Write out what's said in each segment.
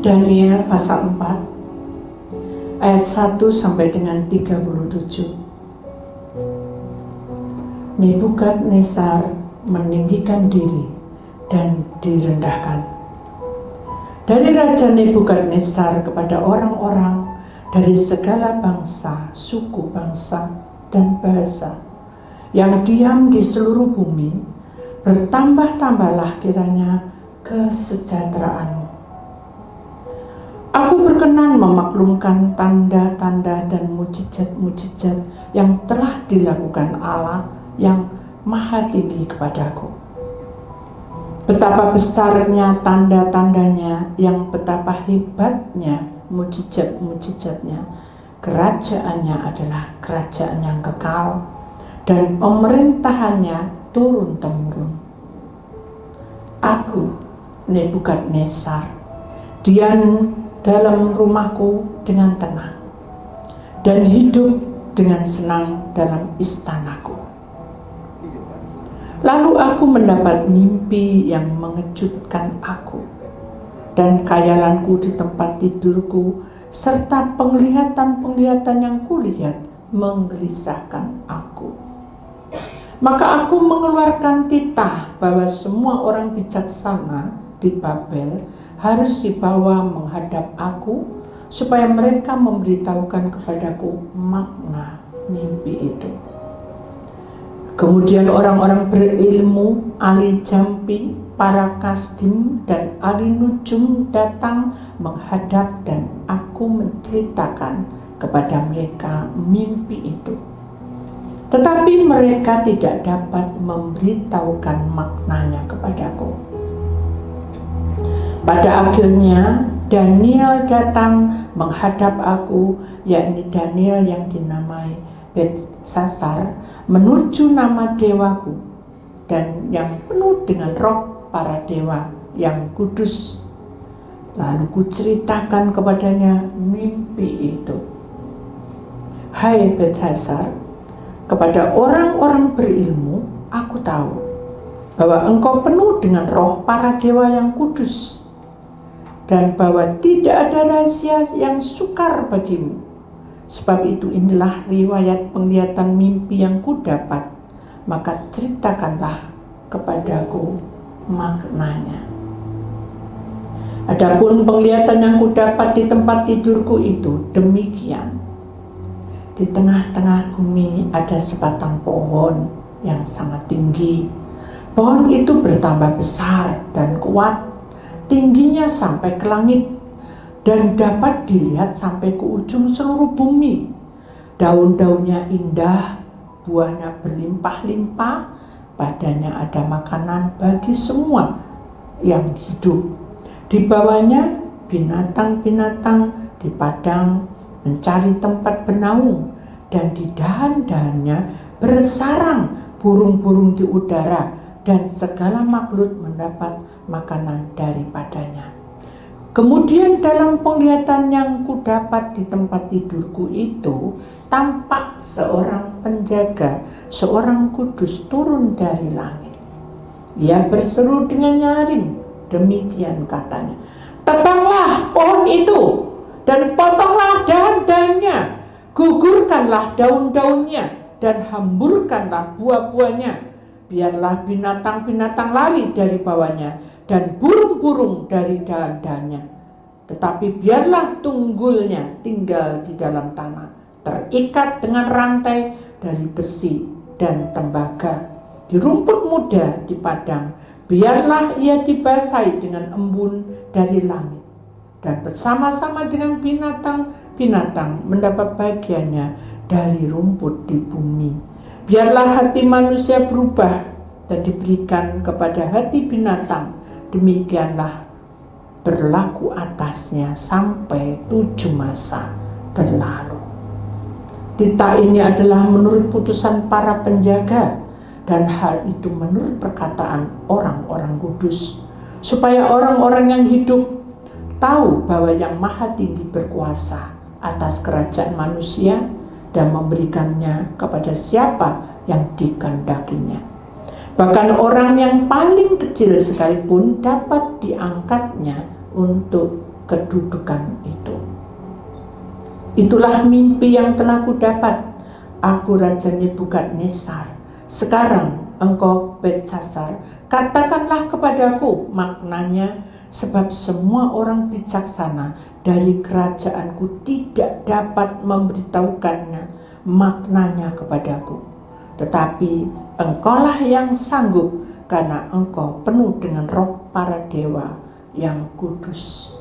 Daniel pasal 4 ayat 1 sampai dengan 37. Nebukadnezar meninggikan diri dan direndahkan. Dari Raja Nebukadnezar kepada orang-orang dari segala bangsa, suku bangsa, dan bahasa yang diam di seluruh bumi, bertambah-tambahlah kiranya kesejahteraanmu. Aku berkenan memaklumkan tanda-tanda dan mujizat-mujizat yang telah dilakukan Allah yang Maha Tinggi kepadaku. Betapa besarnya tanda-tandanya, yang betapa hebatnya mujizat-mujizatnya. Kerajaannya adalah kerajaan yang kekal, dan pemerintahannya turun-temurun. Aku, Nebukadnezar, diam dalam rumahku dengan tenang, dan hidup dengan senang dalam istanaku. Lalu aku mendapat mimpi yang mengejutkan aku, dan khayalanku di tempat tidurku, serta penglihatan-penglihatan yang kulihat menggelisahkan aku. Maka aku mengeluarkan titah bahwa semua orang bijaksana di Babel harus dibawa menghadap aku, supaya mereka memberitahukan kepadaku makna mimpi itu. Kemudian orang-orang berilmu, ahli jampi, para kasdim, dan ahli nujum datang menghadap, dan aku menceritakan kepada mereka mimpi itu. Tetapi mereka tidak dapat memberitahukan maknanya kepadaku. Pada akhirnya Daniel datang menghadap aku, yakni Daniel yang dinamai Beltsasar, menuju nama dewaku dan yang penuh dengan roh para dewa yang kudus. Lalu kuceritakan kepadanya mimpi itu. Hai Beltsasar, kepada orang-orang berilmu aku tahu bahwa engkau penuh dengan roh para dewa yang kudus, dan bahwa tidak ada rahasia yang sukar bagimu. Sebab itu inilah riwayat penglihatan mimpi yang kudapat, maka ceritakanlah kepadaku maknanya. Adapun penglihatan yang kudapat di tempat tidurku itu demikian. Di tengah-tengah bumi ada sebatang pohon yang sangat tinggi. Pohon itu bertambah besar dan kuat, tingginya sampai ke langit, dan dapat dilihat sampai ke ujung seluruh bumi. Daun-daunnya indah, buahnya berlimpah-limpah, padanya ada makanan bagi semua yang hidup. Di bawahnya binatang-binatang di padang mencari tempat bernaung, dan di dahan-dahannya bersarang burung-burung di udara, dan segala makhluk mendapat makanan daripadanya. Kemudian dalam penglihatan yang kudapat di tempat tidurku itu, tampak seorang penjaga, seorang kudus turun dari langit. Ia berseru dengan nyaring, demikian katanya, "Tebanglah pohon itu, dan potonglah dahan-dahannya, gugurkanlah daun-daunnya, dan hamburkanlah buah-buahnya. Biarlah binatang-binatang lari dari bawahnya, dan burung-burung dari dahan-dahannya. Tetapi biarlah tunggulnya tinggal di dalam tanah, terikat dengan rantai dari besi dan tembaga. Di rumput muda di padang, biarlah ia dibasahi dengan embun dari langit, dan bersama-sama dengan binatang-binatang mendapat bagiannya dari rumput di bumi. Biarlah hati manusia berubah dan diberikan kepada hati binatang. Demikianlah berlaku atasnya sampai 7 masa berlalu." Titah ini adalah menurut putusan para penjaga, dan hal itu menurut perkataan orang-orang kudus, supaya orang-orang yang hidup tahu bahwa Yang Maha Tinggi berkuasa atas kerajaan manusia dan memberikannya kepada siapa yang dikehendakinya. Bahkan orang yang paling kecil sekalipun dapat diangkatnya untuk kedudukan itu. Itulah mimpi yang telah kudapat, aku Raja Nebukadnezar. Sekarang engkau Beltsasar, katakanlah kepadaku maknanya, sebab semua orang bijaksana dari kerajaanku tidak dapat memberitahukannya maknanya kepadaku. Tetapi engkaulah yang sanggup, karena engkau penuh dengan roh para dewa yang kudus.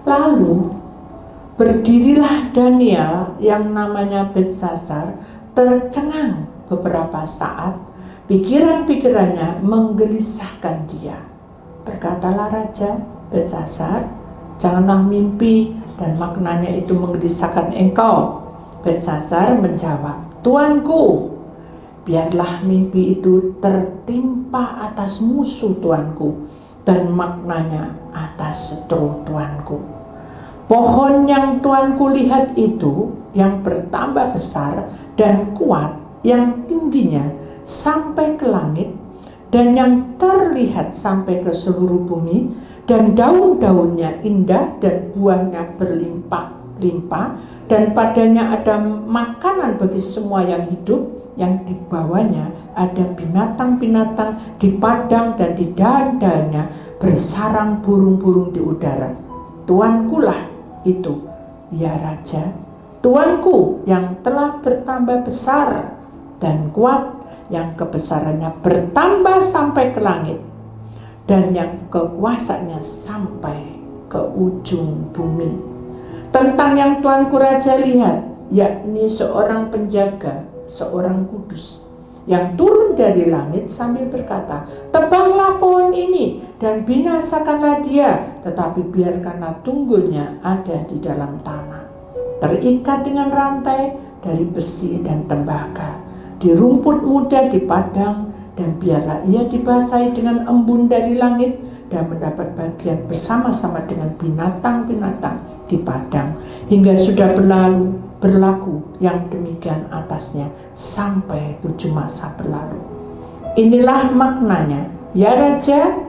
Lalu berdirilah Daniel yang namanya Beltsasar, tercengang beberapa saat, pikiran-pikirannya menggelisahkan dia. Berkatalah Raja Beltsasar, janganlah mimpi dan maknanya itu menggelisahkan engkau. Beltsasar menjawab, Tuanku, biarlah mimpi itu tertimpa atas musuh Tuanku dan maknanya atas setru Tuanku. Pohon yang Tuanku lihat itu yang bertambah besar dan kuat, yang tingginya sampai ke langit dan yang terlihat sampai ke seluruh bumi, dan daun-daunnya indah dan buahnya berlimpah-limpah, dan padanya ada makanan bagi semua yang hidup, yang di bawahnya ada binatang-binatang di padang dan di dahan-dahannya bersarang burung-burung di udara. Tuankulah itu, ya Raja, Tuanku yang telah bertambah besar dan kuat, yang kebesarannya bertambah sampai ke langit, dan yang kekuasaannya sampai ke ujung bumi. Tentang yang Tuanku Raja lihat, yakni seorang penjaga, seorang kudus, yang turun dari langit sambil berkata, tebanglah pohon ini dan binasakanlah dia, tetapi biarkanlah tunggulnya ada di dalam tanah, terikat dengan rantai dari besi dan tembaga, di rumput muda di padang, dan biarlah ia dibasahi dengan embun dari langit dan mendapat bagian bersama-sama dengan binatang-binatang di padang, hingga sudah berlaku yang demikian atasnya sampai 7 masa berlalu. Inilah maknanya, ya Raja,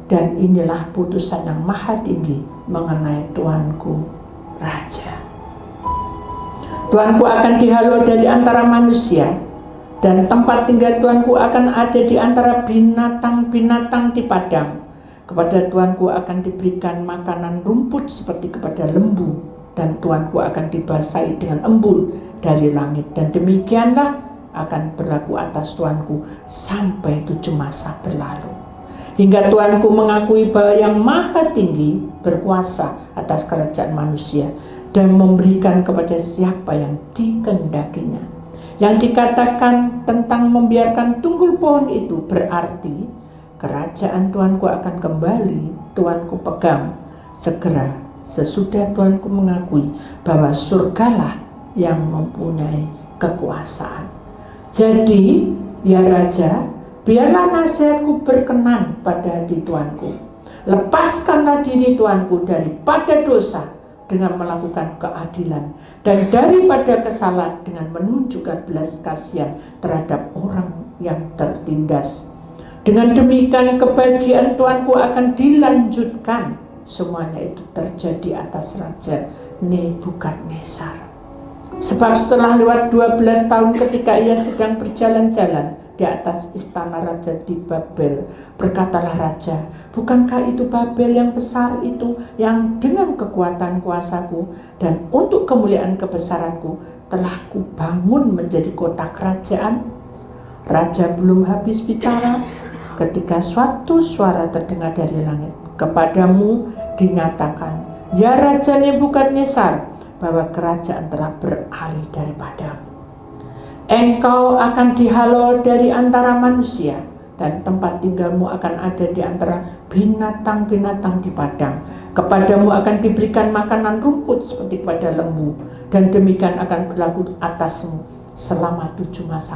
dan inilah putusan yang maha tinggi mengenai Tuanku Raja. Tuanku akan dihalau dari antara manusia, dan tempat tinggal Tuanku akan ada di antara binatang-binatang di padang. Kepada Tuanku akan diberikan makanan rumput seperti kepada lembu, dan Tuanku akan dibasahi dengan embun dari langit, dan demikianlah akan berlaku atas Tuanku sampai 7 masa berlalu, hingga Tuanku mengakui bahwa yang maha tinggi berkuasa atas kerajaan manusia dan memberikan kepada siapa yang dikehendakinya. Yang dikatakan tentang membiarkan tunggul pohon itu berarti kerajaan Tuanku akan kembali Tuanku pegang segera sesudah Tuanku mengakui bahwa surgalah yang mempunyai kekuasaan. Jadi, ya Raja, biarlah nasihatku berkenan pada hati Tuanku. Lepaskanlah diri Tuanku daripada dosa dengan melakukan keadilan, dan daripada kesalahan dengan menunjukkan belas kasihan terhadap orang yang tertindas. Dengan demikian kebahagiaan Tuanku akan dilanjutkan. Semuanya itu terjadi atas Raja Nebukadnezar. Sebab setelah lewat 12 tahun ketika ia sedang berjalan-jalan di atas istana raja di Babel, berkatalah raja, bukankah itu Babel yang besar itu, yang dengan kekuatan kuasaku dan untuk kemuliaan kebesaranku telah kubangun menjadi kota kerajaan? Raja belum habis bicara ketika suatu suara terdengar dari langit, kepadamu dinyatakan, ya Raja Nebukadnezar, bahwa kerajaan telah beralih daripadamu. Engkau akan dihalau dari antara manusia, dan tempat tinggalmu akan ada di antara binatang-binatang di padang. Kepadamu akan diberikan makanan rumput seperti pada lembu, dan demikian akan berlaku atasmu selama 7 masa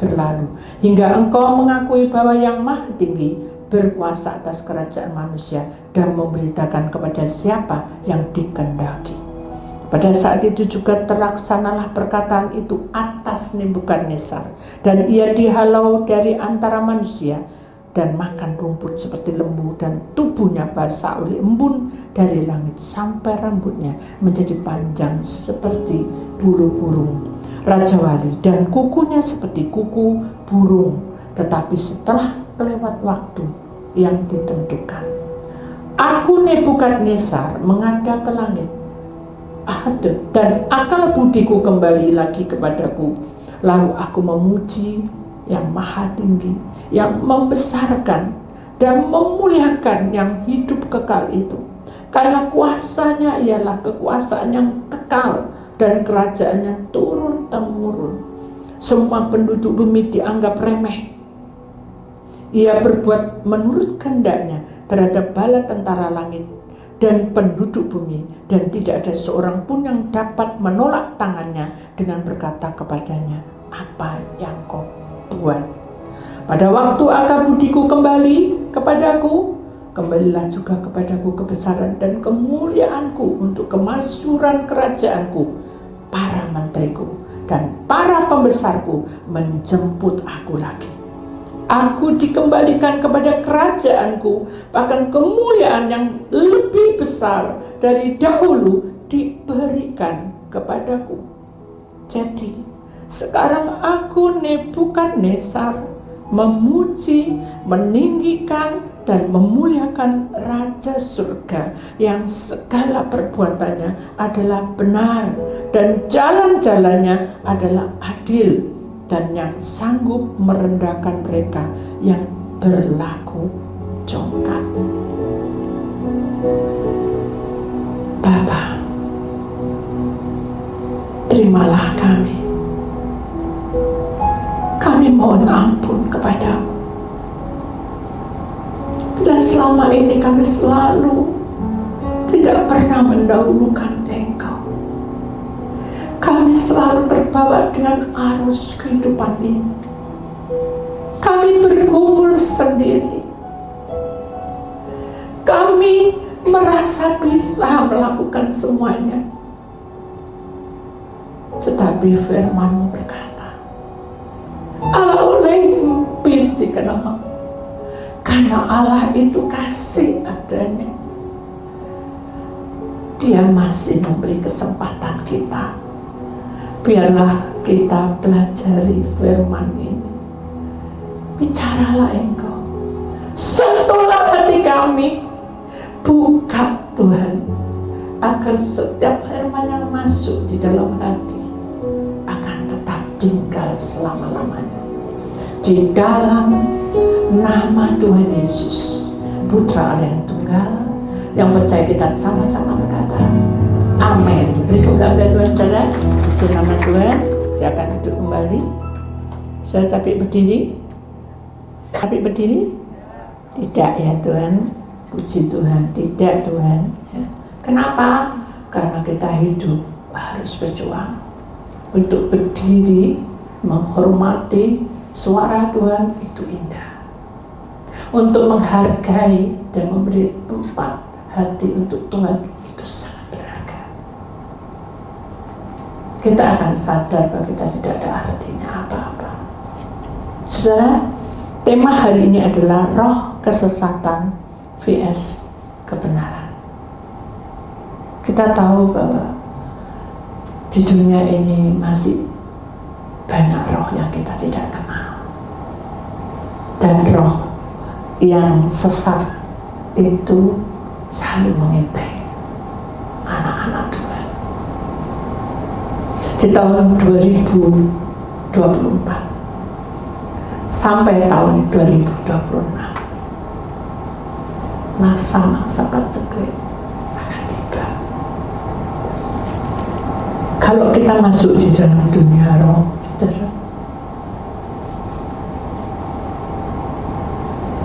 berlalu, hingga engkau mengakui bahwa yang maha tinggi berkuasa atas kerajaan manusia dan memberitakan kepada siapa yang dikehendaki. Pada saat itu juga terlaksanalah perkataan itu atas Nebukadnezar, dan ia dihalau dari antara manusia, dan makan rumput seperti lembu, dan tubuhnya basah oleh embun dari langit sampai rambutnya menjadi panjang seperti bulu burung rajawali dan kukunya seperti kuku burung. Tetapi setelah lewat waktu yang ditentukan, aku Nebukadnezar menghadap ke langit, dan akal budiku kembali lagi kepadaku. Lalu aku memuji yang maha tinggi, yang membesarkan dan memuliakan yang hidup kekal itu, karena kuasanya ialah kekuasaan yang kekal dan kerajaannya turun-temurun. Semua penduduk bumi dianggap remeh. Ia berbuat menurut kehendaknya terhadap bala tentara langit dan penduduk bumi, dan tidak ada seorang pun yang dapat menolak tangannya dengan berkata kepadanya, apa yang kau buat. Pada waktu akal budiku kembali kepadaku, kembalilah juga kepadaku kebesaran dan kemuliaanku untuk kemasyhuran kerajaanku. Para menteriku dan para pembesarku menjemput aku lagi. Aku dikembalikan kepada kerajaanku, bahkan kemuliaan yang lebih besar dari dahulu diberikan kepadaku. Jadi sekarang aku Nebukadnezar memuji, meninggikan, dan memuliakan Raja Surga yang segala perbuatannya adalah benar dan jalan-jalannya adalah adil, dan yang sanggup merendahkan mereka yang berlaku congkak. Bapa, terimalah kami. Kami mohon ampun kepadamu bila selama ini kami selalu tidak pernah mendahulukan Engkau. Kami selalu terbawa dengan arus kehidupan ini. Kami bergumul sendiri. Kami merasa bisa melakukan semuanya. Tetapi firman-Mu berkata, Allah olehmu bisi kenal, karena Allah itu kasih adanya. Dia masih memberi kesempatan kita. Biarlah kita pelajari firman ini. Bicaralah Engkau, sentuhlah hati kami, buka Tuhan, agar setiap firman yang masuk di dalam hati akan tetap tinggal selama-lamanya. Di dalam nama Tuhan Yesus, Putra Allah yang tunggal, yang percaya kita sama-sama berkata, amin. Beri kemuliaan Tuhan, saudara. Puji nama Tuhan. Silakan duduk kembali. Saya capek berdiri. Capek berdiri? Tidak ya Tuhan. Puji Tuhan. Tidak Tuhan. Ya. Kenapa? Karena kita hidup harus berjuang untuk berdiri, menghormati suara Tuhan. Itu indah. Untuk menghargai dan memberi tempat hati untuk Tuhan, itu sangat berharga. Kita akan sadar bahwa kita tidak ada artinya apa-apa. Saudara, tema hari ini adalah roh kesesatan vs kebenaran. Kita tahu bahwa di dunia ini masih banyak roh yang kita tidak kenal, dan roh yang sesat itu selalu mengintai anak-anak Tuhan. Di tahun 2024 sampai tahun 2026, masa-masa paceklik akan tiba. Kalau kita masuk di dalam dunia roh, saudara,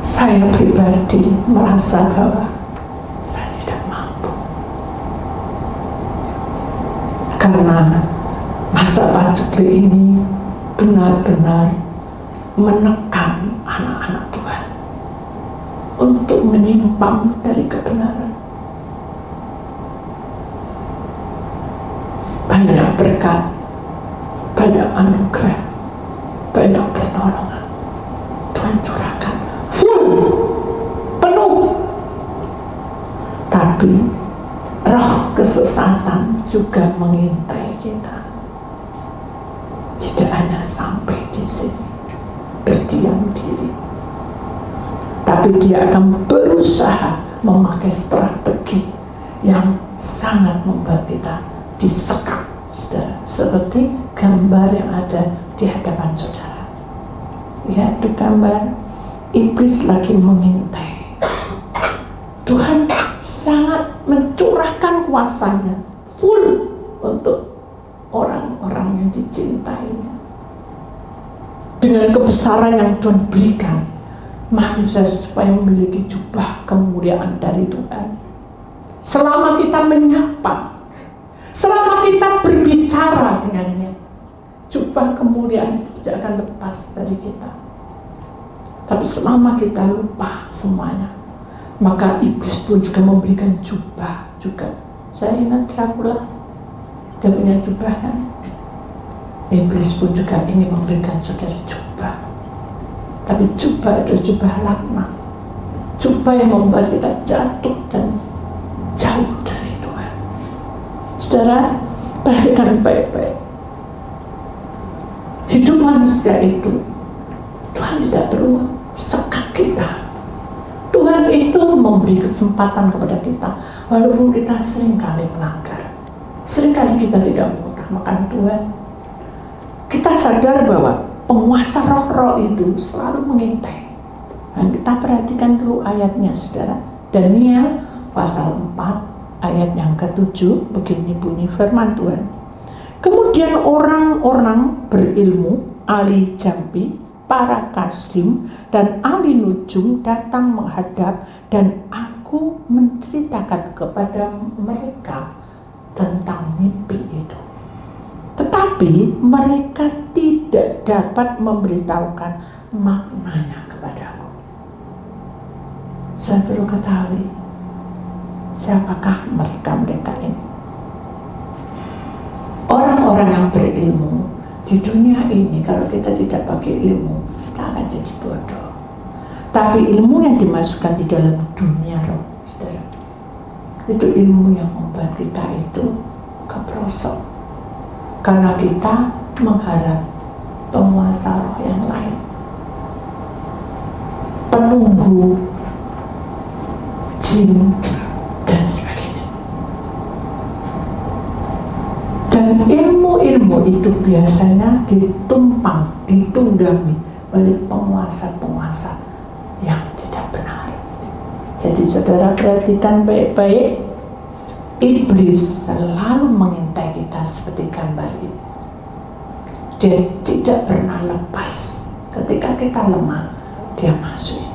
saya pribadi merasa bahwa saya tidak mampu, karena masa paceklik ini benar-benar menekan anak-anak Tuhan untuk menyimpang dari kebenaran. Banyak berkat, banyak anugerah, banyak pertolongan Tuhan curahkan full kesesatan juga mengintai kita. Tidak hanya sampai di sini berdiam diri, tapi dia akan berusaha memakai strategi yang sangat membuat kita disekap, saudara, seperti gambar yang ada di hadapan saudara. Lihat itu gambar, iblis lagi mengintai. Tuhan sangat mencurahkan kuasanya full untuk orang-orang yang dicintainya. Dengan kebesaran yang Tuhan berikan, manusia supaya memiliki jubah kemuliaan dari Tuhan. Selama kita menyapa, selama kita berbicara dengannya, jubah kemuliaan itu tidak akan lepas dari kita. Tapi selama kita lupa semuanya, maka iblis pun juga memberikan jubah juga. Saya ingat Dracula, dia punya jubah kan. Iblis pun juga ingin memberikan saudara jubah. Tapi jubah itu jubah laknat, jubah yang membuat kita jatuh dan jauh dari Tuhan. Saudara, perhatikan baik-baik. Hidup manusia itu, Tuhan tidak perlu sekat kita. Tuhan itu memberi kesempatan kepada kita, walaupun kita seringkali melanggar. Seringkali kita tidak mengutamakan Tuhan. Kita sadar bahwa penguasa roh-roh itu selalu mengintai. Dan kita perhatikan dulu ayatnya, saudara. Daniel pasal 4 ayat yang ke-7, begini bunyi firman Tuhan. Kemudian orang-orang berilmu, ahli jambi, para kasdim, dan ahli nujum datang menghadap, dan aku menceritakan kepada mereka tentang mimpi itu. Tetapi mereka tidak dapat memberitahukan maknanya kepadaku. Saya perlu ketahui siapakah mereka ini. Orang-orang yang berilmu di dunia ini, kalau kita tidak pakai ilmu, kita akan jadi bodoh. Tapi ilmu yang dimasukkan di dalam dunia roh, saudara, itu ilmu yang membuat kita itu keprosok. Karena kita mengharap penguasa roh yang lain, penunggu, jin, dan sebagainya. Dan ilmu-ilmu itu biasanya ditunggangi oleh penguasa-penguasa yang tidak benar. Jadi saudara perhatikan baik-baik, iblis selalu mengintai kita seperti gambar ini. Dia tidak pernah lepas. Ketika kita lemah, dia masukin.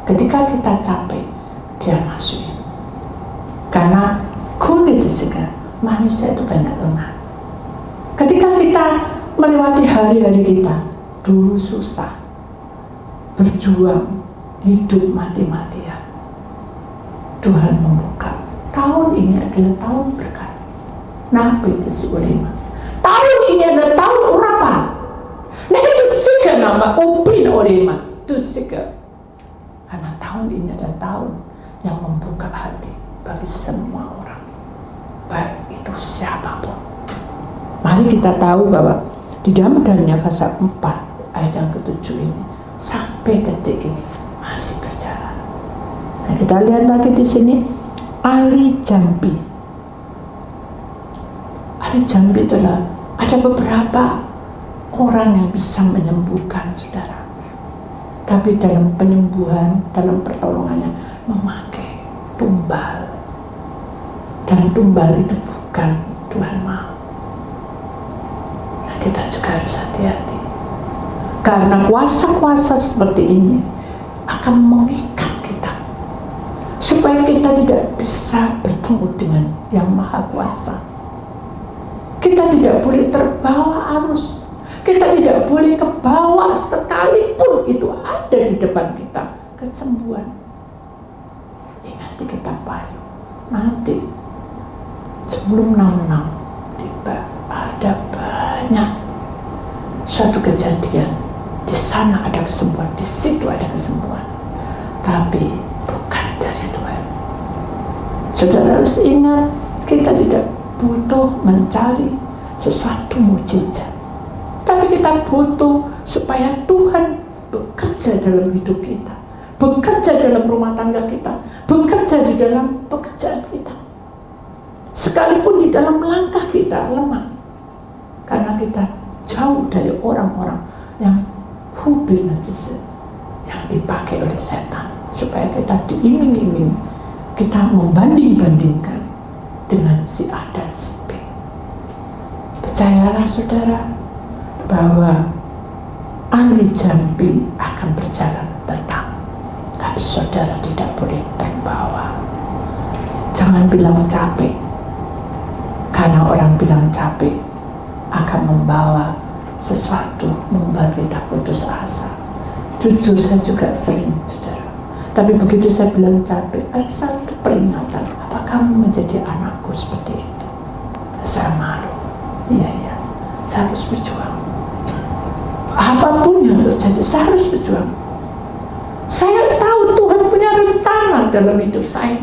Ketika kita capek, dia masukin. Karena kondisinya manusia itu banyak lemah. Ketika kita melewati hari-hari kita dulu susah, berjuang, hidup mati-matian, Tuhan membuka. Tahun ini adalah tahun berkat. Nabi itu ulima. Tahun ini adalah tahun urapan. Nah itu sih nama upin ulima. Itu sih. Karena tahun ini adalah tahun yang membuka hati bagi semua orang, baik itu siapapun. Mari kita tahu bahwa di dalam Daniel pasal 4 ayat yang ke-7 ini sampai detik ini masih berjalan. Nah kita lihat lagi di sini. Ahli jambi. Ahli jambi itulah ada beberapa orang yang bisa menyembuhkan saudara. Tapi dalam penyembuhan, dalam pertolongannya memakai tumbal. Dan tumbal itu bukan Tuhan mau. Nah, kita juga harus hati-hati. Karena kuasa-kuasa seperti ini akan mengikat kita, supaya kita tidak bisa bertemu dengan yang maha kuasa. Kita tidak boleh terbawa arus. Kita tidak boleh kebawa sekalipun itu ada di depan kita kesembuhan. Nanti kita payung. Nanti sebelum 66 tiba ada banyak suatu kejadian. Di sana ada kesembuhan, di situ ada kesembuhan. Tapi bukan dari Tuhan. Saudara harus ingat, Kita tidak butuh mencari sesuatu mujizat, tapi kita butuh supaya Tuhan bekerja dalam hidup kita, bekerja dalam rumah tangga kita, bekerja di dalam pekerjaan kita, sekalipun di dalam langkah kita lemah, karena kita jauh dari orang-orang yang hubi najis yang dipakai oleh setan, supaya kita diiming-iming, kita membanding-bandingkan dengan si A dan si B. Percayalah saudara bahwa Ali Jambi akan berjalan tetap, tapi saudara tidak boleh terbawa. Jangan bilang capek, karena orang bilang capek akan membawa sesuatu, membuat kita putus asa. Jujur saya juga sering, saudara. Tapi begitu saya bilang capek, ada satu peringatan, apa kamu menjadi anakku seperti itu? Saya malu. Iya, saya harus berjuang. Apapun yang terjadi, saya harus berjuang. Saya tahu Tuhan punya rencana dalam hidup saya.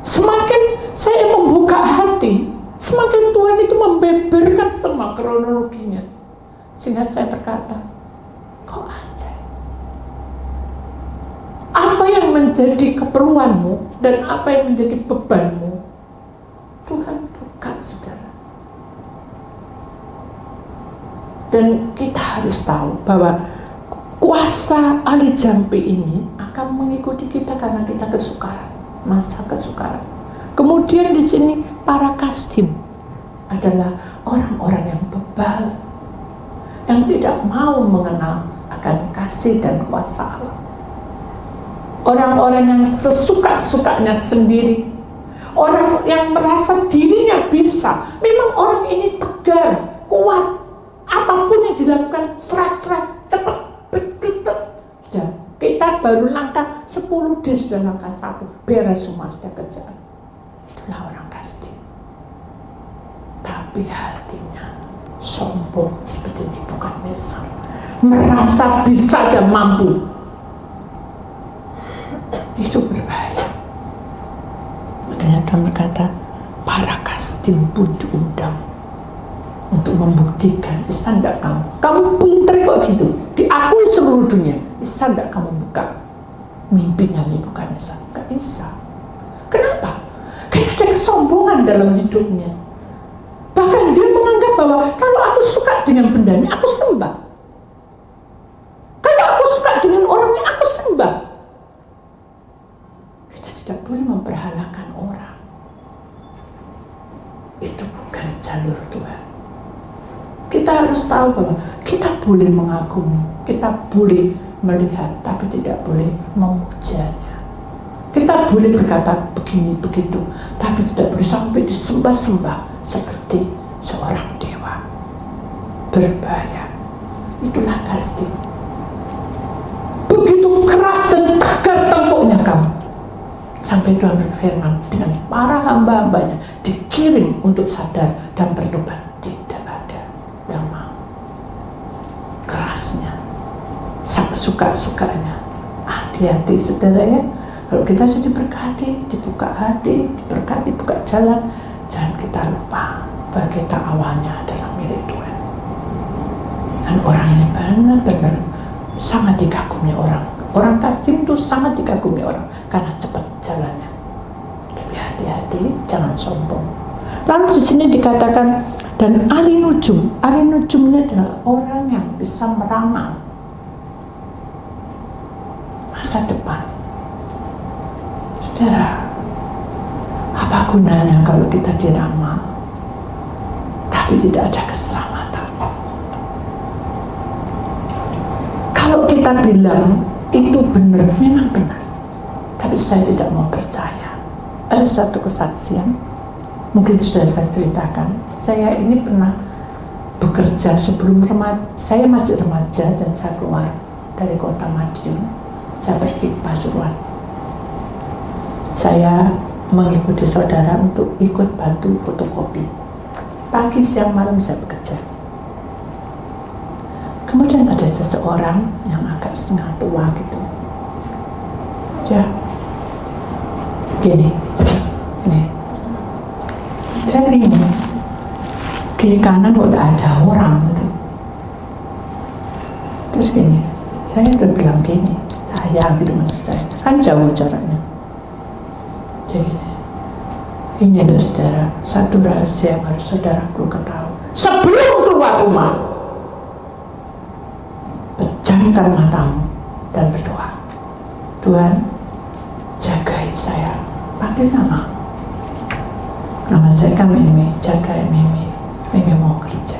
Semakin saya membuka hati, semakin Tuhan itu membeberkan semua kronologinya. Sehingga saya berkata, kok aja? Apa yang menjadi keperluanmu dan apa yang menjadi bebanmu, Tuhan buka, saudara. Dan kita harus tahu bahwa kuasa Ali Jambi ini akan mengikuti kita karena kita kesukaran, masa kesukaran. Kemudian di sini para kasdim adalah orang-orang yang bebal, yang tidak mau mengenal akan kasih dan kuasa Allah. Orang-orang yang sesuka-sukanya sendiri, orang yang merasa dirinya bisa. Memang orang ini tegar, kuat. Apapun yang dilakukan, serat-serat, cepat, betul. Kita baru langkah 10, dia sudah langkah 1, beres semua, sudah kerjaan. Itulah orang kasdim. Tapi hatinya sombong seperti Nebukadnezar, merasa bisa dan mampu. Itu berbahaya. Makanya Tuhan berkata, para kasdim pun diundang untuk membuktikan, bisa enggak kamu pinter kok gitu, diakui seluruh dunia, bisa enggak kamu buka mimpinya Nebukadnezar? Enggak bisa. Kenapa? Karena ada kesombongan dalam hidupnya. Bahkan dia menganggap bahwa kalau aku suka dengan benda ini, aku sembah. Kalau aku suka dengan orang ini, aku sembah. Kita tidak boleh memperhalakan orang. Itu bukan jalur Tuhan. Kita harus tahu bahwa kita boleh mengagumi, kita boleh melihat, tapi tidak boleh memujanya. Kita boleh berkata begini begitu, tapi tidak boleh sampai disembah-sembah seperti seorang dewa. Berbahaya. Itulah kasdim. Begitu keras dan tegar tempuknya kamu, sampai Tuhan berfirman dengan para hamba-hambanya dikirim untuk sadar dan bertobat. Tidak ada yang mau. Kerasnya, suka-sukanya. Hati-hati saudara ya. Kalau kita sudah diberkati, dibuka hati, diberkati, buka jalan, jangan kita lupa bahwa kita awalnya adalah milik Tuhan. Dan orang ini benar-benar sangat dikagumi orang. Orang kasdim itu sangat dikagumi orang karena cepat jalannya. Tapi hati-hati, jangan sombong. Lalu di sini dikatakan, dan ahli nujum. Ahli nujum ini adalah orang yang bisa meramal masa depan. Saudara, apa gunanya kalau kita diramal tapi tidak ada keselamatan? Kalau kita bilang itu benar, memang benar, tapi saya tidak mau percaya. Ada satu kesaksian, mungkin sudah saya ceritakan. Saya ini pernah bekerja sebelum remaja, saya masih remaja dan saya keluar dari kota Madiun, saya pergi ke Pasuruan. Saya mengikuti saudara untuk ikut bantu fotokopi. Pagi, siang, malam saya bekerja. Kemudian ada seseorang yang agak setengah tua gitu. Ya, gini, ini Saya bingung, kiri kanan kok tidak ada orang gitu. Terus gini, saya udah bilang gini, saya gitu maksud saya, kan jauh jaraknya. Jadi ini loh saudara, satu rahasia yang harus saudara perlu ketahui. Sebelum keluar rumah, pejamkan matamu dan berdoa. Tuhan, jagai saya, panggil nama saya kan Mimi, jagai Mimi mau kerja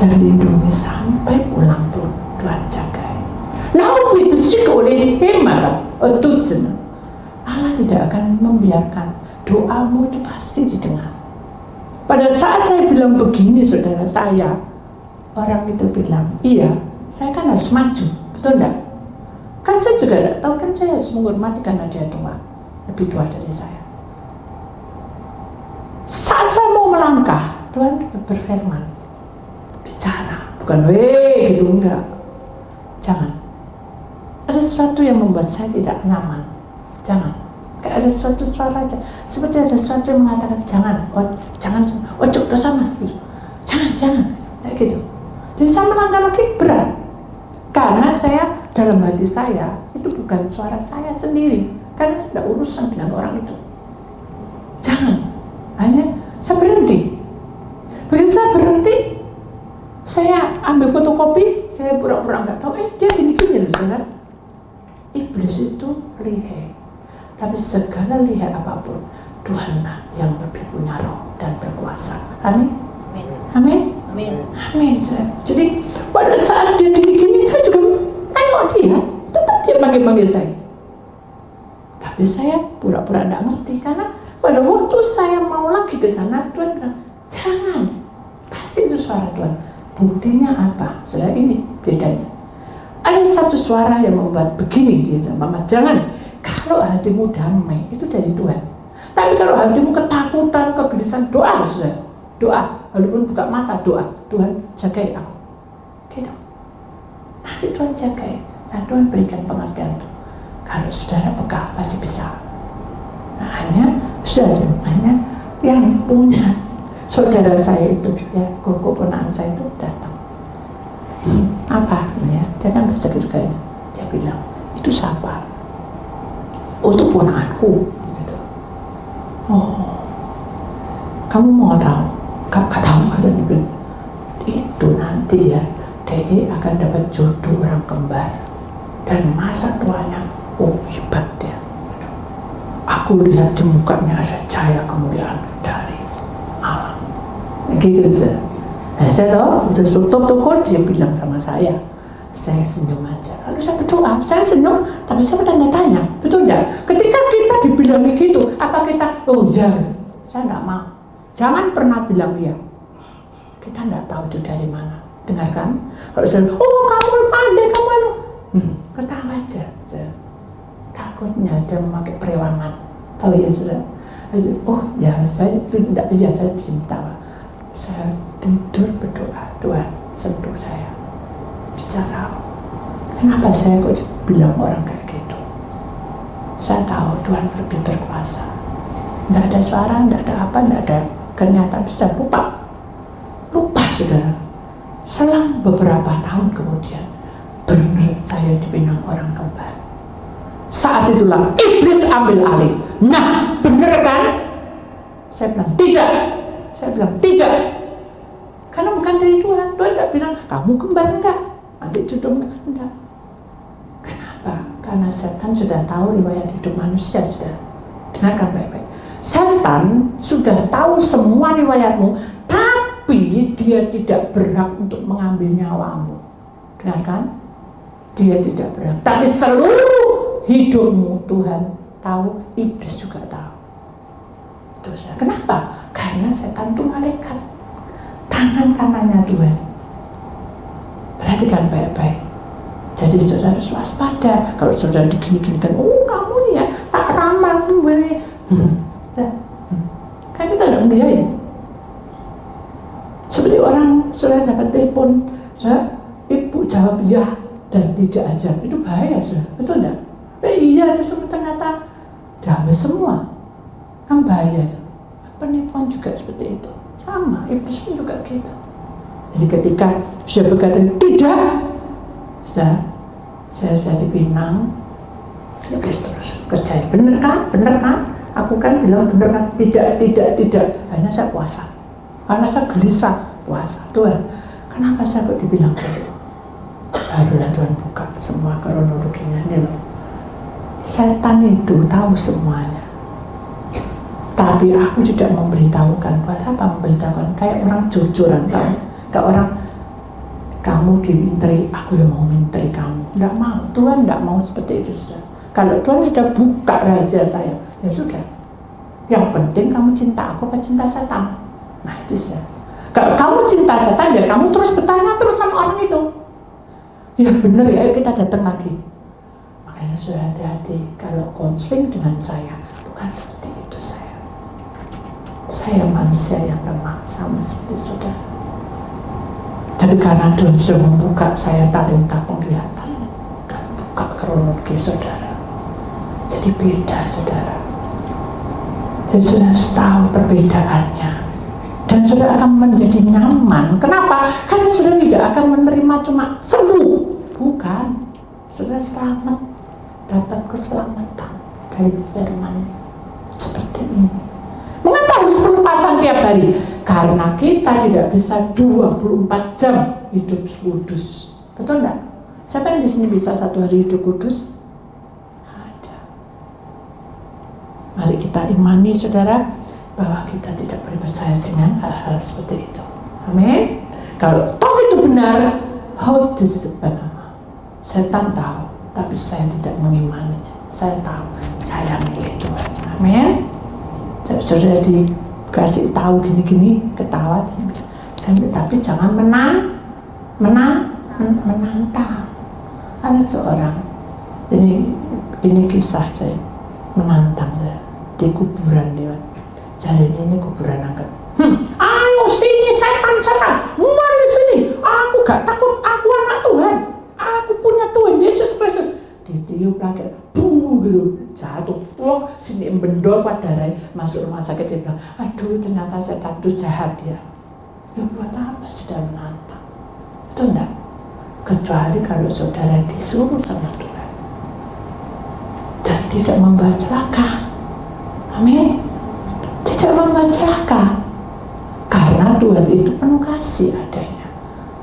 dan lindungi sampai pulang pun Tuhan jagai. Lalu itu sih oleh hemat atau senang. Allah tidak akan membiarkan doamu itu pasti didengar. Pada saat saya bilang begini saudara saya, orang itu bilang, iya, saya kan harus maju, betul enggak? Kan saya juga tidak tahu, kan saya harus menghormati karena dia tua, lebih tua dari saya. Saat saya mau melangkah, Tuhan berfirman, bicara, bukan weh gitu, enggak. Jangan. Ada sesuatu yang membuat saya tidak nyaman. Jangan. Kayak ada suatu suara aja, seperti ada sesuatu yang mengatakan jangan, ojo ke sana, gitu. Jangan, kayak gitu. Jadi saya melangkah lagi berat, karena saya dalam hati saya itu bukan suara saya sendiri, karena saya tidak urusan dengan orang itu. Jangan. Hanya saya berhenti. Begitu saya berhenti, saya ambil fotokopi, saya pura-pura nggak tahu. Dia gini-gini loh saudara. Iblis itu lihai, tapi segala lihai apapun, Tuhanlah yang lebih punya roh dan berkuasa. Amin. Amin. Amin. Amin. Jadi pada saat dia gini-gini, saya juga tengok dia, tetap dia panggil-panggil saya. Tapi saya pura-pura nggak ngerti, karena pada waktu saya mau lagi ke sana, Tuhan bilang, jangan. Pasti itu suara Tuhan. Buktinya apa? Saudara, ini bedanya. Ada satu suara yang membuat begini dia sama Mama, jangan. Kalau hatimu damai, itu dari Tuhan. Tapi kalau hatimu ketakutan, kegelisahan, doa, saudara. Doa, walaupun buka mata, doa. Tuhan, jagai aku. Gitu. Nanti Tuhan jagai. Nah, Tuhan berikan pengertian itu. Kalau saudara peka, pasti bisa. Nah, hanya yang punya saudara saya itu, ya, koko ponakan saya itu datang. Apa? Ya, dia kan bahasa Keduganya. Dia bilang, itu siapa? Oh, itu ponakanku. Gitu. Oh, kamu mau tahu? Gak tahu, kata dia. Itu nanti ya, dia akan dapat jodoh orang kembar. Dan masa tuanya, oh hebat dia. Aku lihat di mukanya ada cahaya kemuliaan dari Allah. Gitu saja. Nah, saya tahu, udah tutup toko, dia bilang sama saya senyum aja. Lalu saya berdoa, saya senyum, tapi saya tanya, betul enggak? Ketika kita dibilang gitu, apa kita, oh ya, saya enggak mau. Jangan pernah bilang ya. Kita enggak tahu itu dari mana. Dengarkan? Kalau saya, oh kamu pandai, kamu ketawa aja. Takutnya dia memakai perewangan, tahu ya saudara? Oh ya, saya tidak bisa, saya diam tawa. Saya tidur berdoa, Tuhan sentuh saya, bicara. Kenapa saya kok bilang orang kayak gitu? Saya tahu Tuhan lebih berkuasa. Tidak ada suara, tidak ada apa, tidak ada kenyataan, sudah lupa saudara. Selang beberapa tahun kemudian, benar saya dipinang orang kembar. Saat itulah iblis ambil alih. Nah, benar kan? Saya bilang tidak. Karena bukan dari Tuhan. Tuhan tidak bilang kamu kembar enggak, nanti jodoh enggak. Kenapa? Karena setan sudah tahu riwayat hidup manusia, sudah. Dengarkan baik-baik. Setan sudah tahu semua riwayatmu, tapi dia tidak berhak untuk mengambil nyawamu. Dengarkan? Dia tidak berhak. Tapi seluruh hidupmu Tuhan tahu, iblis juga tahu. Terus kenapa? Karena setan itu malaikat, tangan kanannya Tuhan. Perhatikan baik-baik. Jadi saudara harus waspada. Kalau saudara digini-ginikan, oh kamu nih ya tak ramah, kayak kita tidak membiayai. Seperti orang saudara dapat telepon, ibu jawab ya dan tidak aja, itu bahaya saudara, betul enggak? Iya, itu semua ternyata damai semua. Kan bahaya tuh. Penipuan juga seperti itu. Sama, iblis pun juga gitu. Jadi ketika sudah berkata tidak, saya sudah dipinang, iblis terus kerjain. Bener kan? Bener kan? Aku kan bilang bener kan? Tidak. Akhirnya saya puasa. Karena saya gelisah puasa. Tuhan, kenapa saya kok dibilang gitu? Barulah Tuhan buka semua kronologinya. Ini loh, setan itu tahu semuanya. Tapi aku tidak memberitahukan. Buat apa memberitahukan? Kayak orang jojoran, tahu? Kayak orang, kamu diminteri, aku yang mau minteri kamu. Tidak mau. Tuhan tidak mau seperti itu, sudah. Kalau Tuhan sudah buka rahasia saya, ya sudah. Yang penting kamu cinta aku apa cinta setan. Nah itu sudah. Kalau kamu cinta setan, ya kamu terus bertanya terus sama orang itu. Ya benar ya, ayo kita datang lagi. Makanya sudah hati-hati kalau konseling dengan saya, bukan seperti itu saya. Saya manusia yang lemah, sama seperti saudara. Tapi karena Tuhan sudah membuka saya talenta penglihatan dan buka kronologi saudara, jadi beda saudara. Jadi sudah tahu perbedaannya dan sudah akan menjadi nyaman. Kenapa? Karena sudah tidak akan menerima cuma sembuh, bukan. Sudah selamat, dapat keselamatan dari firman seperti ini. Mengapa harus pelepasan tiap hari? Karena kita tidak bisa 24 jam hidup kudus. Betul enggak? Siapa yang di sini bisa satu hari hidup kudus? Ada. Mari kita imani saudara bahwa kita tidak boleh percaya dengan hal-hal seperti itu. Amin. Kalau toh itu benar, how disebabkan? Setan tahu, tapi saya tidak mengimaninya. Saya tahu, saya milik Tuhan. Amin. Sudah dikasih tahu gini-gini, ketawa. Tapi jangan menantang. Ada seorang, ini kisah saya menantang ya, di kuburan lewat. Jarinya ini kuburan angkat. Ayo sini setan, mari sini. Aku gak takut, aku anak Tuhan. Aku punya Tuhan Yesus Kristus. Ditiup lagi, bung gitu, jatuh. Wah, sini bendol darah, masuk rumah sakit. Dia bilang, aduh ternyata setan itu jahat ya. Ya buat apa sudah menantang? Itu enggak. Kecuali kalau saudara disuruh sama Tuhan dan tidak membawa celaka. Amin. Tidak membawa celaka. Karena Tuhan itu penuh kasih adanya.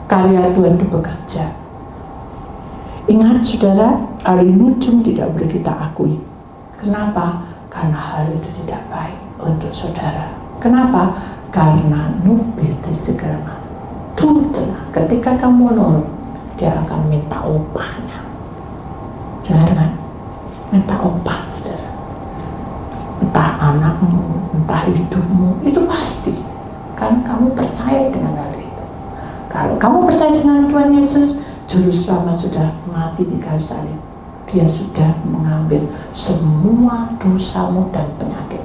Karya Tuhan itu bekerja. Ingat saudara, hari nujum tidak boleh kita akui. Kenapa? Karena hal itu tidak baik untuk saudara. Kenapa? Karena nubir di segala tuntunan. Ketika kamu nurut, dia akan minta upahnya. Jangan minta upah saudara. Entah anakmu, entah hidupmu, itu pasti. Karena kamu percaya dengan hal itu. Kalau kamu percaya dengan Tuhan Yesus, Juru Selamat sudah mati di kayu salib. Dia sudah mengambil semua dosamu dan penyakit.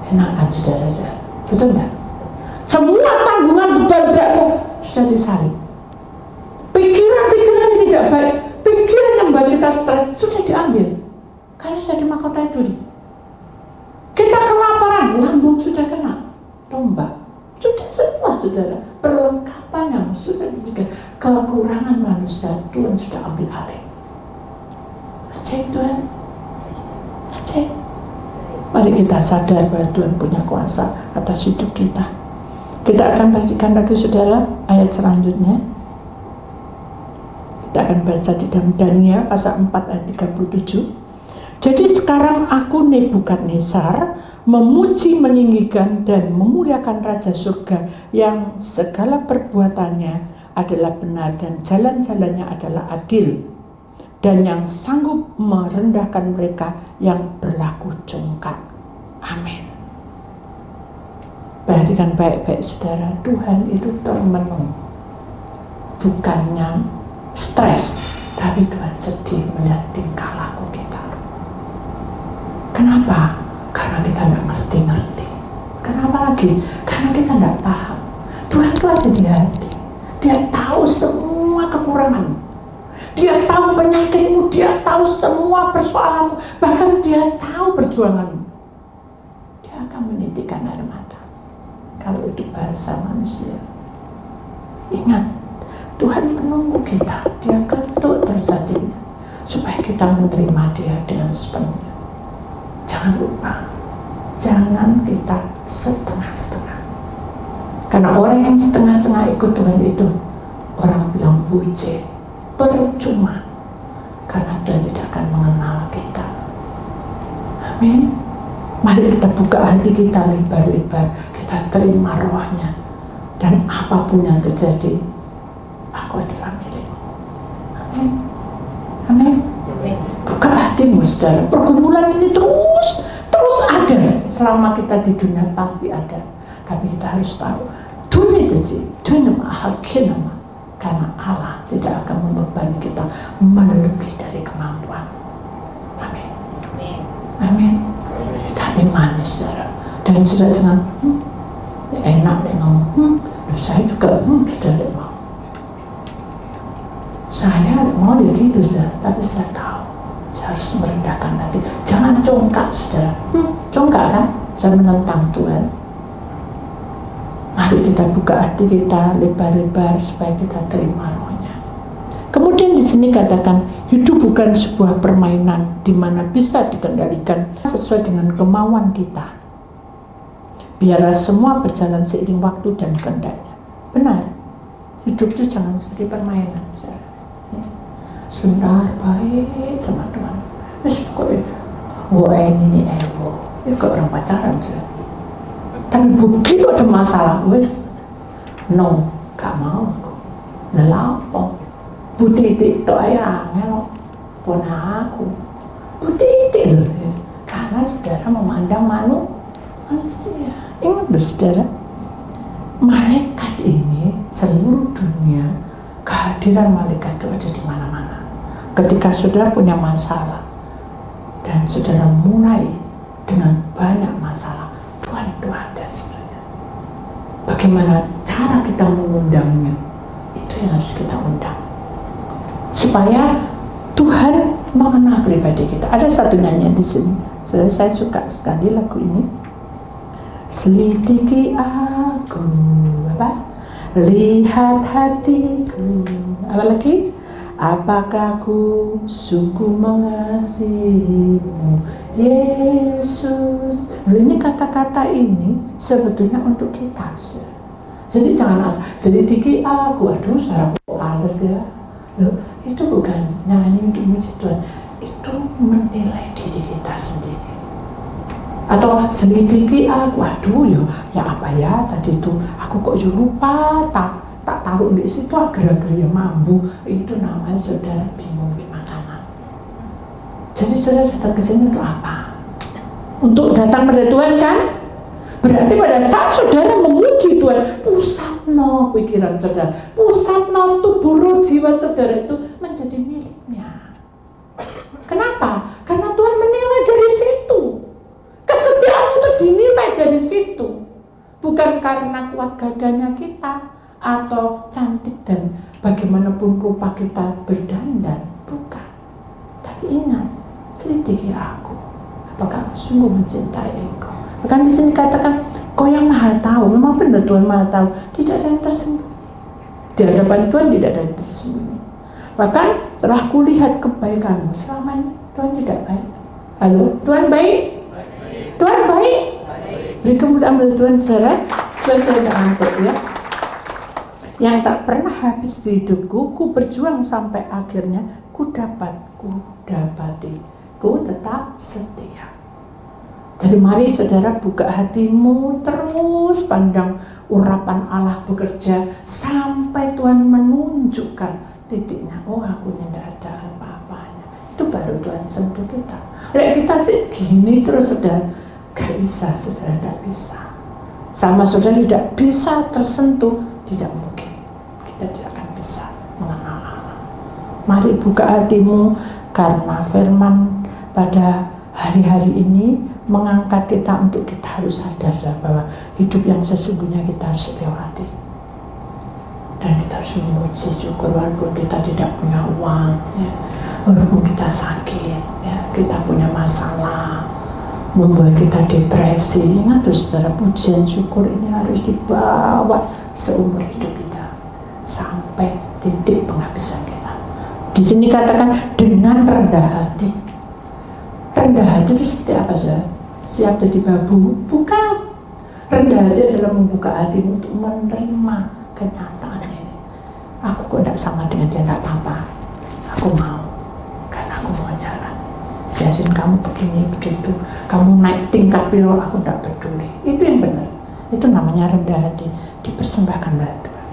Enak kan saudara-saudara? Betul enggak? Semua tanggungan beban-bebanmu sudah disalib. Pikiran-pikiran yang tidak baik, pikiran yang membuat kita stres sudah diambil. Karena sudah dimahkota duri. Kita kelaparan, lambung sudah kena tombak. Sudah semua saudara, perlengkapan yang sudah diberikan, kekurangan manusia Tuhan sudah ambil alih. Ajaib Tuhan, ajaib. Mari kita sadar bahwa Tuhan punya kuasa atas hidup kita. Kita akan bacakan lagi saudara ayat selanjutnya. Kita akan baca di dalam Daniel pasal 4 ayat 37. Jadi sekarang aku Nebukadnezar memuji, meninggikan dan memuliakan Raja Surga yang segala perbuatannya adalah benar dan jalan-jalannya adalah adil, dan yang sanggup merendahkan mereka yang berlaku congkak. Amin. Perhatikan baik-baik saudara, Tuhan itu termenung, bukannya stres, tapi Tuhan sedih melihat tingkah laku kita. Kenapa? Karena kita tidak ngerti-ngerti. Kenapa lagi? Karena kita tidak paham. Tuhan itu ada di hati. Dia tahu semua kekuranganmu. Dia tahu penyakitmu. Dia tahu semua persoalanmu. Bahkan dia tahu perjuanganmu. titikan air mata. Kalau itu bahasa manusia. Ingat, Tuhan menunggu kita, Dia ketuk terus hatinya, supaya kita menerima Dia dengan sepenuhnya. Jangan lupa, jangan kita setengah-setengah. Karena orang yang setengah-setengah ikut Tuhan itu, orang bilang bucin, percuma. Karena Tuhan tidak akan mengenal kita. Amin. Mari kita buka hati kita lebar-lebar, kita terima rohnya, dan apapun yang terjadi, aku adalah milikmu. Amin. Amin. Buka hatimu, saudara. Pergumulan ini terus ada. Selama kita di dunia pasti ada. Tapi kita harus tahu, karena Allah tidak akan membebani kita melebih dari kemampuan. Amin. Amin. Kita imani, saudara. Dan sudah jangan enak deh ngomong. Saya juga sudah mau. Saya mau ya gitu, saudara. Tapi saya tahu saya harus merendahkan hati. Jangan congkak, saudara. Congkak kan? Saya menentang Tuhan. Mari kita buka hati kita lebar-lebar supaya kita terima rohnya. Kemudian di sini katakan, hidup bukan sebuah permainan di mana bisa dikendalikan sesuai dengan kemauan kita. Biarlah semua berjalan seiring waktu dan kehendaknya. Benar, hidup itu jangan seperti permainan. Sebentar baik sama Tuhan. Terus pokoknya, ini ya kok orang pacaran saja. Tapi begitu ada masalah, no, gak mau aku. Lelapo, putih-titik itu ayah, ngelok, pona aku. Putih-titik loh, karena saudara memandang manusia. Ingat saudara, malaikat ini seluruh dunia, kehadiran malaikat itu ada di mana-mana. Ketika saudara punya masalah dan saudara mulai dengan banyak masalah, Tuhan itu ada sebenarnya. Bagaimana cara kita mengundangnya? Itu yang harus kita undang. Supaya Tuhan mengenal pribadi kita. Ada satu nyanyian di sini. Saya suka sekali lagu ini. Selidiki aku, lihat hatiku. Apa lagi? Apakah ku sungguh mengasihimu, Yesus? Ini kata-kata ini sebetulnya untuk kita. Jadi jangan selidiki aku, aduh saya kok males ya. Loh, itu bukan nyanyi untuk muji Tuhan, itu menilai diri kita sendiri. Atau selidiki aku, aduh ya apa ya tadi itu, aku kok lupa tak taruh di situ agar-agar ya mambu. Itu namanya saudara bingung di makanan. Jadi saudara datang ke sini untuk apa? Untuk datang pada Tuhan kan? Berarti pada saat saudara memuji Tuhan, pusatno pikiran saudara, pusatno tubuh roh jiwa saudara itu menjadi miliknya. Kenapa? Karena Tuhan menilai dari situ. Kesetiaanmu itu dinilai dari situ. Bukan karena kuat gagahnya kita atau cantik dan bagaimanapun rupa kita berdandan, bukan. Tapi ingat, selidiki aku, apakah aku sungguh mencintai engkau. Bahkan di sini katakan, kau yang maha tahu. Memang benar Tuhan maha tahu, tidak ada yang tersembunyi. Di hadapan Tuhan tidak ada yang tersembunyi. Bahkan telah kulihat kebaikanmu. Selama ini Tuhan tidak baik. Halo, Tuhan baik? Tuhan baik? Beri kemuliaan pada Tuhan, saudara. Saya tidak ngantuk ya. Yang tak pernah habis di hidupku, ku berjuang sampai akhirnya, ku dapati, ku tetap setia. Jadi mari saudara buka hatimu, terus pandang urapan Allah bekerja sampai Tuhan menunjukkan titiknya. Oh, aku tidak ada apa-apanya. Itu baru Tuhan sentuh kita. Kita sih gini terus saudara, gak bisa, saudara tidak bisa. Sama saudara tidak bisa tersentuh, tidak mungkin. Kita tidak akan bisa mengenal Allah. Mari buka hatimu, karena firman pada hari-hari ini mengangkat kita untuk kita harus sadar bahwa hidup yang sesungguhnya kita harus lewati. Dan kita harus memuji syukur walaupun kita tidak punya uang, ya. Walaupun kita sakit, ya. Kita punya masalah, membuat kita depresi. Ingat tuh saudara, pujian syukur ini harus dibawa seumur hidup kita sampai titik penghabisan kita. Di sini katakan dengan rendah hati. Rendah hati itu seperti apa saudara? Siap jadi babu? Bukan. Rendah hati adalah membuka hati untuk menerima kenyataan ini. Aku kok tidak sama dengan dia, tidak apa-apa. Aku mau, karena aku mau jalan. Biarin kamu begini begitu, kamu naik tingkat piro, aku tidak peduli. Itu yang benar. Itu namanya rendah hati, dipersembahkan pada Tuhan.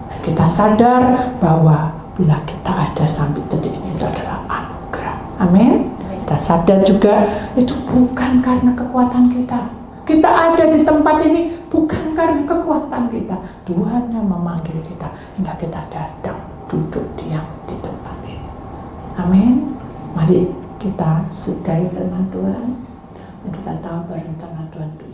Nah, kita sadar bahwa bila kita ada sampai detik ini, itu adalah anugerah. Amin. Kita sadar juga itu bukan karena kekuatan kita. Kita ada di tempat ini bukan karena kekuatan kita. Tuhan yang memanggil kita hingga kita datang duduk diam di tempat ini. Amin. Mari kita sudahi firman Tuhan dan kita tahu bahwa rencana Tuhan itu